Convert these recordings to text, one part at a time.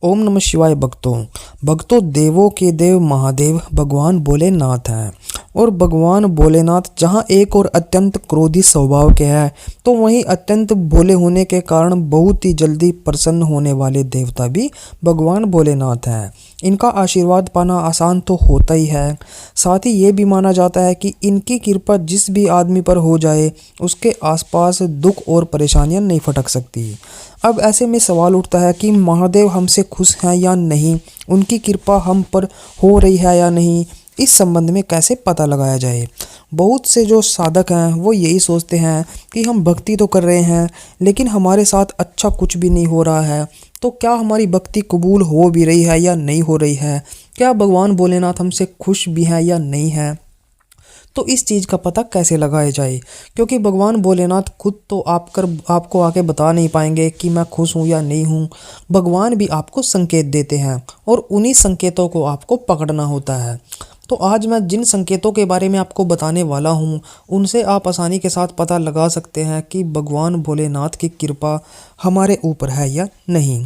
ओम नमः शिवाय। भक्तों देवों के देव महादेव भगवान भोलेनाथ हैं। और भगवान भोलेनाथ जहाँ एक और अत्यंत क्रोधी स्वभाव के हैं, तो वहीं अत्यंत भोले होने के कारण बहुत ही जल्दी प्रसन्न होने वाले देवता भी भगवान भोलेनाथ हैं। इनका आशीर्वाद पाना आसान तो होता ही है, साथ ही ये भी माना जाता है कि इनकी कृपा जिस भी आदमी पर हो जाए उसके आसपास दुख और परेशानियां नहीं फटक सकती। अब ऐसे में सवाल उठता है कि महादेव हमसे खुश हैं या नहीं, उनकी कृपा हम पर हो रही है या नहीं, इस संबंध में कैसे पता लगाया जाए। बहुत से जो साधक हैं वो यही सोचते हैं कि हम भक्ति तो कर रहे हैं लेकिन हमारे साथ अच्छा कुछ भी नहीं हो रहा है, तो क्या हमारी भक्ति कबूल हो भी रही है या नहीं हो रही है, क्या भगवान भोलेनाथ हमसे खुश भी हैं या नहीं है। तो इस चीज़ का पता कैसे लगाया जाए, क्योंकि भगवान भोलेनाथ खुद तो आपको आके बता नहीं पाएंगे कि मैं खुश हूँ या नहीं हूँ। भगवान भी आपको संकेत देते हैं और उन्हीं संकेतों को आपको पकड़ना होता है। तो आज मैं जिन संकेतों के बारे में आपको बताने वाला हूँ उनसे आप आसानी के साथ पता लगा सकते हैं कि भगवान भोलेनाथ की कृपा हमारे ऊपर है या नहीं।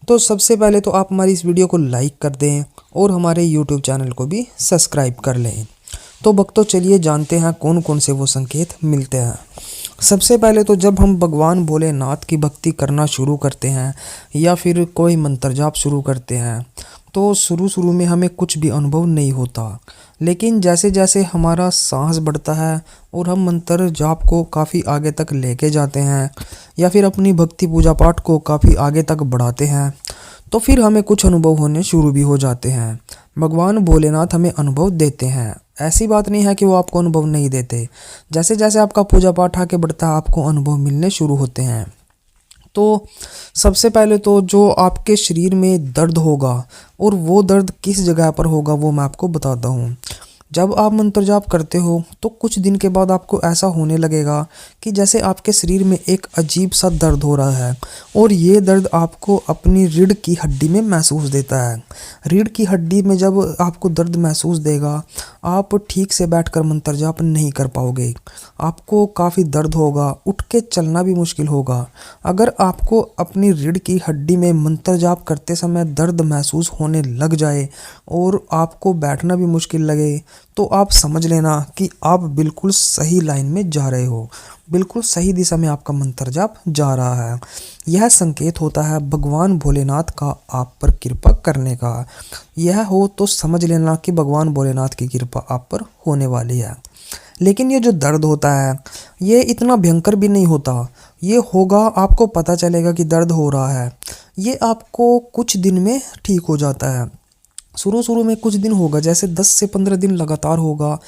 तो सबसे पहले तो आप हमारी इस वीडियो को लाइक कर दें और हमारे यूट्यूब चैनल को भी सब्सक्राइब कर लें। तो भक्तों चलिए जानते हैं कौन कौन से वो संकेत मिलते हैं। सबसे पहले तो जब हम भगवान भोलेनाथ की भक्ति करना शुरू करते हैं या फिर कोई मंत्र जाप शुरू करते हैं तो शुरू में हमें कुछ भी अनुभव नहीं होता, लेकिन जैसे जैसे हमारा साहस बढ़ता है और हम मंत्र जाप को काफ़ी आगे तक लेके जाते हैं या फिर अपनी भक्ति पूजा पाठ को काफ़ी आगे तक बढ़ाते हैं तो फिर हमें कुछ अनुभव होने शुरू भी हो जाते हैं। भगवान भोलेनाथ हमें अनुभव देते हैं, ऐसी बात नहीं है कि वो आपको अनुभव नहीं देते। जैसे जैसे आपका पूजा पाठ आगे बढ़ता है आपको अनुभव मिलने शुरू होते हैं। तो सबसे पहले तो जो आपके शरीर में दर्द होगा और वो दर्द किस जगह पर होगा वो मैं आपको बताता हूँ। जब आप मंत्र जाप करते हो तो कुछ दिन के बाद आपको ऐसा होने लगेगा कि जैसे आपके शरीर में एक अजीब सा दर्द हो रहा है और ये दर्द आपको अपनी रीढ़ की हड्डी में महसूस देता है। रीढ़ की हड्डी में जब आपको दर्द महसूस देगा आप ठीक से बैठकर मंत्र जाप नहीं कर पाओगे, आपको काफ़ी दर्द होगा, उठ के चलना भी मुश्किल होगा। अगर आपको अपनी रीढ़ की हड्डी में मंत्र जाप करते समय दर्द महसूस होने लग जाए और आपको बैठना भी मुश्किल लगे तो आप समझ लेना कि आप बिल्कुल सही लाइन में जा रहे हो, बिल्कुल सही दिशा में आपका मंत्र जाप जा रहा है। यह संकेत होता है भगवान भोलेनाथ का आप पर कृपा करने का। यह हो तो समझ लेना कि भगवान भोलेनाथ की कृपा आप पर होने वाली है। लेकिन ये जो दर्द होता है ये इतना भयंकर भी नहीं होता, ये होगा आपको पता चलेगा कि दर्द हो रहा है, ये आपको कुछ दिन में ठीक हो जाता है। शुरू में कुछ दिन होगा, जैसे 10 से 15 दिन लगातार होगा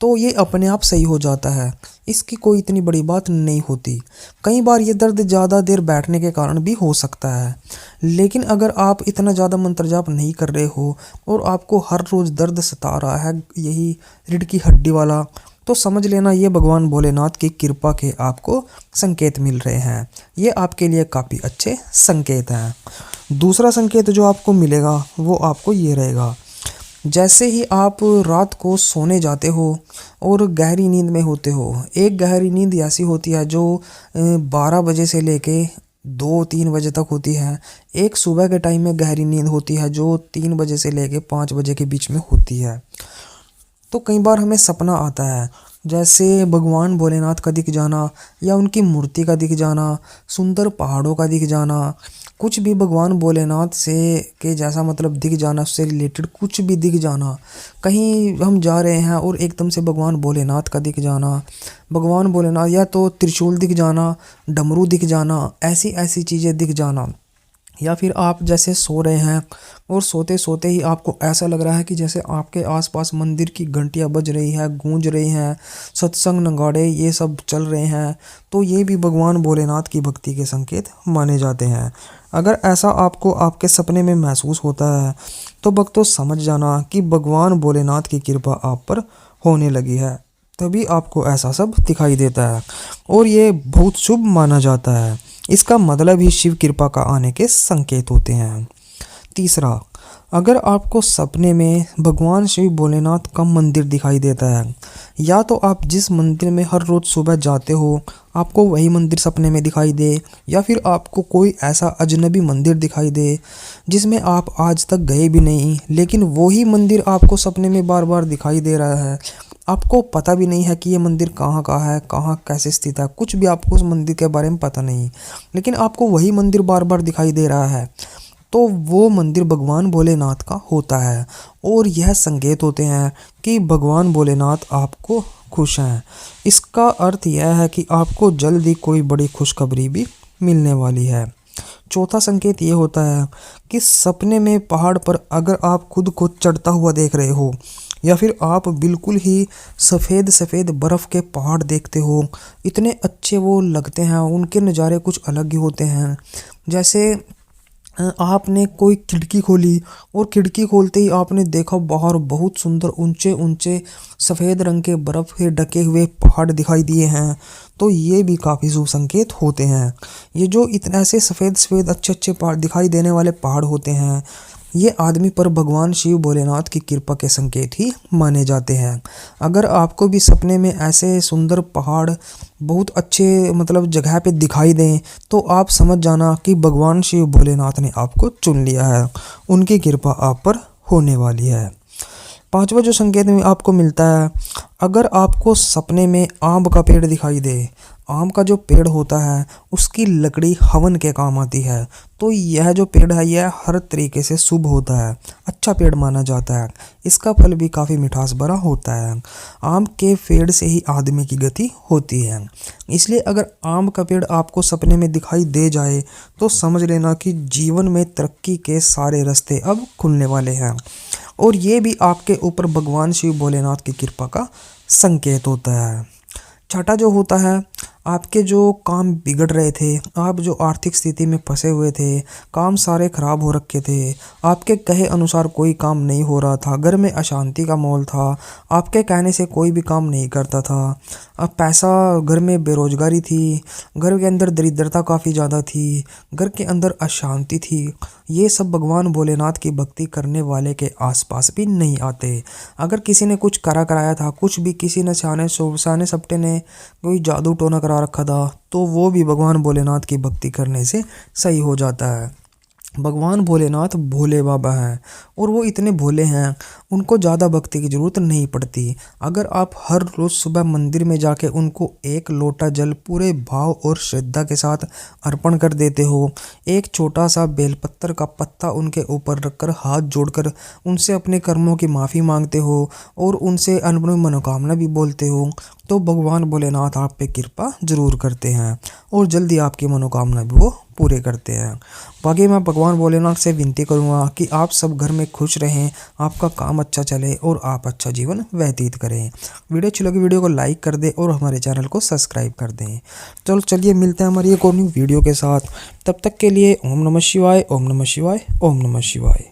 तो ये अपने आप सही हो जाता है, इसकी कोई इतनी बड़ी बात नहीं होती। कई बार ये दर्द ज़्यादा देर बैठने के कारण भी हो सकता है, लेकिन अगर आप इतना ज़्यादा मंत्र जाप नहीं कर रहे हो और आपको हर रोज़ दर्द सता रहा है यही रीढ़ की हड्डी वाला, तो समझ लेना ये भगवान भोलेनाथ की कृपा के आपको संकेत मिल रहे हैं। ये आपके लिए काफ़ी अच्छे संकेत हैं। दूसरा संकेत जो आपको मिलेगा वो आपको ये रहेगा, जैसे ही आप रात को सोने जाते हो और गहरी नींद में होते हो। एक गहरी नींद ऐसी होती है जो 12 बजे से लेके 2-3 बजे तक होती है। एक सुबह के टाइम में गहरी नींद होती है जो 3 बजे से लेके 5 बजे के बीच में होती है। तो कई बार हमें सपना आता है जैसे भगवान भोलेनाथ का दिख जाना या उनकी मूर्ति का दिख जाना, सुंदर पहाड़ों का दिख जाना, कुछ भी भगवान भोलेनाथ से के जैसा मतलब दिख जाना, उससे रिलेटेड कुछ भी दिख जाना। कहीं हम जा रहे हैं और एकदम से भगवान भोलेनाथ का दिख जाना, भगवान भोलेनाथ या तो त्रिशूल दिख जाना, डमरू दिख जाना, ऐसी ऐसी चीज़ें दिख जाना। या फिर आप जैसे सो रहे हैं और सोते सोते ही आपको ऐसा लग रहा है कि जैसे आपके आसपास मंदिर की घंटियां बज रही हैं, गूंज रही हैं, सत्संग नगाड़े ये सब चल रहे हैं, तो ये भी भगवान भोलेनाथ की भक्ति के संकेत माने जाते हैं। अगर ऐसा आपको आपके सपने में महसूस होता है तो भक्तों समझ जाना कि भगवान भोलेनाथ की कृपा आप पर होने लगी है, तभी आपको ऐसा सब दिखाई देता है और ये बहुत शुभ माना जाता है। इसका मतलब ही शिव कृपा का आने के संकेत होते हैं। तीसरा, अगर आपको सपने में भगवान शिव भोलेनाथ का मंदिर दिखाई देता है, या तो आप जिस मंदिर में हर रोज़ सुबह जाते हो आपको वही मंदिर सपने में दिखाई दे, या फिर आपको कोई ऐसा अजनबी मंदिर दिखाई दे जिसमें आप आज तक गए भी नहीं, लेकिन वही मंदिर आपको सपने में बार बार दिखाई दे रहा है, आपको पता भी नहीं है कि ये मंदिर कहाँ का है, कहाँ कैसे स्थित है, कुछ भी आपको उस मंदिर के बारे में पता नहीं, लेकिन आपको वही मंदिर बार बार दिखाई दे रहा है, तो वो मंदिर भगवान भोलेनाथ का होता है। और यह संकेत होते हैं कि भगवान भोलेनाथ आपको खुश हैं। इसका अर्थ यह है कि आपको जल्द ही कोई बड़ी खुशखबरी भी मिलने वाली है। चौथा संकेत ये होता है कि सपने में पहाड़ पर अगर आप खुद को चढ़ता हुआ देख रहे हो, या फिर आप बिल्कुल ही सफ़ेद सफ़ेद बर्फ़ के पहाड़ देखते हो, इतने अच्छे वो लगते हैं, उनके नज़ारे कुछ अलग ही होते हैं। जैसे आपने कोई खिड़की खोली और खिड़की खोलते ही आपने देखा बाहर बहुत सुंदर ऊंचे ऊंचे सफ़ेद रंग के बर्फ़ से ढके हुए पहाड़ दिखाई दिए हैं, तो ये भी काफ़ी शुभ संकेत होते हैं। ये जो इतने ऐसे सफ़ेद सफ़ेद अच्छे अच्छे पहाड़ दिखाई देने वाले पहाड़ होते हैं, ये आदमी पर भगवान शिव भोलेनाथ की कृपा के संकेत ही माने जाते हैं। अगर आपको भी सपने में ऐसे सुंदर पहाड़ बहुत अच्छे जगह पे दिखाई दें, तो आप समझ जाना कि भगवान शिव भोलेनाथ ने आपको चुन लिया है, उनकी कृपा आप पर होने वाली है। पांचवा जो संकेत में आपको मिलता है, अगर आपको सपने में आम का पेड़ दिखाई दे, आम का जो पेड़ होता है उसकी लकड़ी हवन के काम आती है, तो यह जो पेड़ है यह हर तरीके से शुभ होता है, अच्छा पेड़ माना जाता है। इसका फल भी काफ़ी मिठास भरा होता है। आम के पेड़ से ही आदमी की गति होती है, इसलिए अगर आम का पेड़ आपको सपने में दिखाई दे जाए तो समझ लेना कि जीवन में तरक्की के सारे रास्ते अब खुलने वाले हैं। और ये भी आपके ऊपर भगवान शिव भोलेनाथ की कृपा का संकेत होता है। छठा जो होता है, आपके जो काम बिगड़ रहे थे, आप जो आर्थिक स्थिति में फंसे हुए थे, काम सारे खराब हो रखे थे, आपके कहे अनुसार कोई काम नहीं हो रहा था, घर में अशांति का माहौल था, आपके कहने से कोई भी काम नहीं करता था, अब पैसा घर में बेरोजगारी थी, घर के अंदर दरिद्रता काफ़ी ज़्यादा थी, घर के अंदर अशांति थी, ये सब भगवान भोलेनाथ की भक्ति करने वाले के आसपास भी नहीं आते। अगर किसी ने कुछ कराया था, कुछ भी किसी ने सियाने सपटे ने कोई जादू टोना करा रखा था, तो वो भी भगवान भोलेनाथ की भक्ति करने से सही हो जाता है। भगवान भोलेनाथ भोले बाबा हैं और वो इतने भोले हैं, उनको ज़्यादा भक्ति की ज़रूरत नहीं पड़ती। अगर आप हर रोज़ सुबह मंदिर में जाके उनको एक लोटा जल पूरे भाव और श्रद्धा के साथ अर्पण कर देते हो, एक छोटा सा बेलपत्र का पत्ता उनके ऊपर रखकर हाथ जोड़कर उनसे अपने कर्मों की माफ़ी मांगते हो और उनसे अपनी मनोकामना भी बोलते हो, तो भगवान भोलेनाथ आप पे कृपा जरूर करते हैं और जल्दी आपकी मनोकामना भी वो पूरे करते हैं। बाकी मैं भगवान भोलेनाथ से विनती करूँगा कि आप सब घर में खुश रहें, आपका काम अच्छा चले और आप अच्छा जीवन व्यतीत करें। वीडियो अच्छी लगी वीडियो को लाइक कर दें और हमारे चैनल को सब्सक्राइब कर दें। चलिए मिलते हैं हमारी एक और न्यू वीडियो के साथ। तब तक के लिए ओम नमः शिवाय, ओम नमः शिवाय, ओम नमः शिवाय।